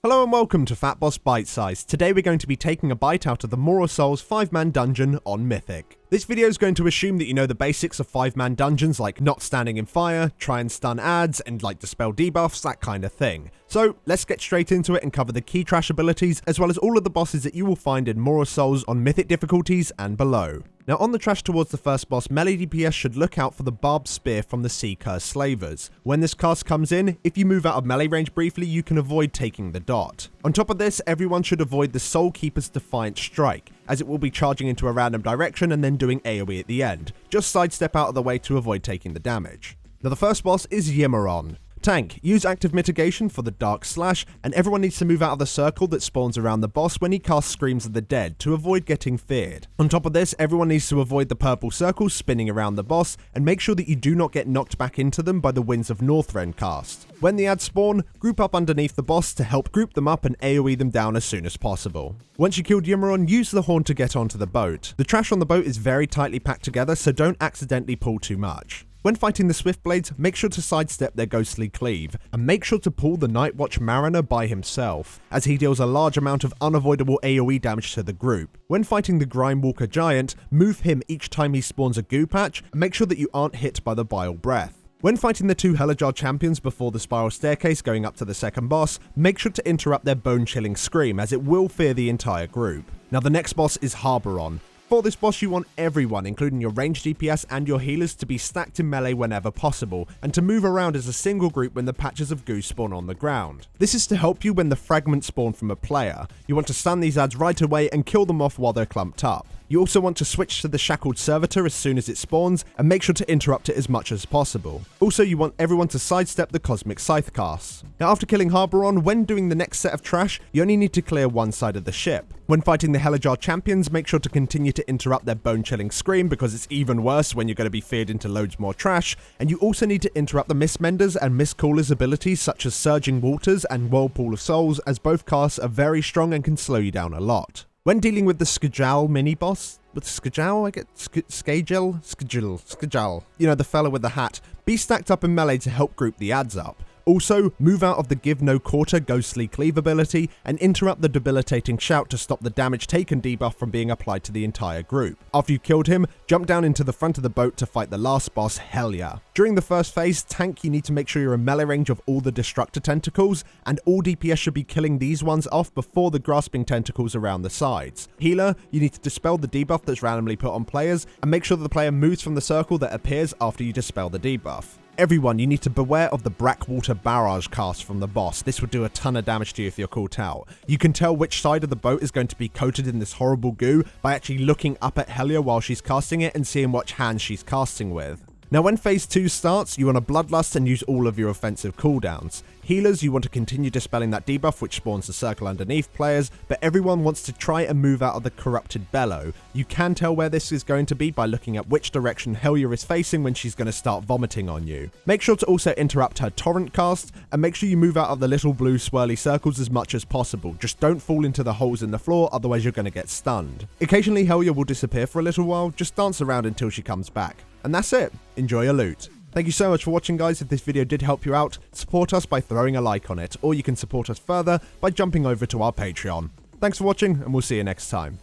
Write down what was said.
Hello and welcome to Fatboss Bitesize. Today we're going to be taking a bite out of the Moron 5-man dungeon on Mythic. This video is going to assume that you know the basics of 5-man dungeons like not standing in fire, try and stun adds, and like dispel debuffs, that kind of thing. So let's get straight into it and cover the key trash abilities as well as all of the bosses that you will find in Moron on Mythic difficulties and below. Now on the trash towards the first boss, melee DPS should look out for the barbed spear from the Sea Curse Slavers. When this cast comes in, if you move out of melee range briefly, you can avoid taking the dot. On top of this, everyone should avoid the Soul Keeper's Defiant Strike, as it will be charging into a random direction and then doing AoE at the end. Just sidestep out of the way to avoid taking the damage. Now the first boss is Moron. Tank, use active mitigation for the Dark Slash, and everyone needs to move out of the circle that spawns around the boss when he casts Screams of the Dead to avoid getting feared. On top of this, everyone needs to avoid the purple circles spinning around the boss, and make sure that you do not get knocked back into them by the Winds of Northrend cast. When the adds spawn, group up underneath the boss to help group them up and AoE them down as soon as possible. Once you killed Moron, use the horn to get onto the boat. The trash on the boat is very tightly packed together, so don't accidentally pull too much. When fighting the Swift Blades, make sure to sidestep their ghostly cleave, and make sure to pull the Night Watch Mariner by himself, as he deals a large amount of unavoidable AoE damage to the group. When fighting the Grimewalker Giant, move him each time he spawns a goo patch, and make sure that you aren't hit by the Bile Breath. When fighting the two Helajar champions before the Spiral Staircase going up to the second boss, make sure to interrupt their bone-chilling scream, as it will fear the entire group. Now the next boss is Harboron. For this boss, you want everyone, including your ranged DPS and your healers, to be stacked in melee whenever possible, and to move around as a single group when the patches of goo spawn on the ground. This is to help you when the fragments spawn from a player. You want to stun these adds right away and kill them off while they're clumped up. You also want to switch to the Shackled Servitor as soon as it spawns, and make sure to interrupt it as much as possible. Also, you want everyone to sidestep the Cosmic Scythe casts. Now after killing Harboron, when doing the next set of trash, you only need to clear one side of the ship. When fighting the Helajar champions, make sure to continue to interrupt their bone-chilling scream because it's even worse when you're going to be feared into loads more trash, and you also need to interrupt the Mistmenders and Mistcaller's abilities such as Surging Waters and Whirlpool of Souls, as both casts are very strong and can slow you down a lot. When dealing with the Skajal mini-boss, with Skajal, I get Skajal, you know, the fella with the hat, be stacked up in melee to help group the adds up. Also, move out of the Give No Quarter Ghostly Cleave ability and interrupt the Debilitating Shout to stop the damage taken debuff from being applied to the entire group. After you killed him, jump down into the front of the boat to fight the last boss, Helya. During the first phase, tank, you need to make sure you're in melee range of all the Destructor Tentacles, and all DPS should be killing these ones off before the Grasping Tentacles around the sides. Healer, you need to dispel the debuff that's randomly put on players, and make sure that the player moves from the circle that appears after you dispel the debuff. Everyone, you need to beware of the Brackwater Barrage cast from the boss. This would do a ton of damage to you if you're caught out. You can tell which side of the boat is going to be coated in this horrible goo by actually looking up at Helya while she's casting it and seeing which hand she's casting with. Now when phase 2 starts, you want to Bloodlust and use all of your offensive cooldowns. Healers, you want to continue dispelling that debuff which spawns the circle underneath players, but everyone wants to try and move out of the Corrupted Bellow. You can tell where this is going to be by looking at which direction Helya is facing when she's going to start vomiting on you. Make sure to also interrupt her Torrent cast, and make sure you move out of the little blue swirly circles as much as possible. Just don't fall into the holes in the floor, otherwise you're going to get stunned. Occasionally Helya will disappear for a little while, just dance around until she comes back. And that's it. Enjoy your loot. Thank you so much for watching, guys. If this video did help you out, support us by throwing a like on it, or you can support us further by jumping over to our Patreon. Thanks for watching, and we'll see you next time.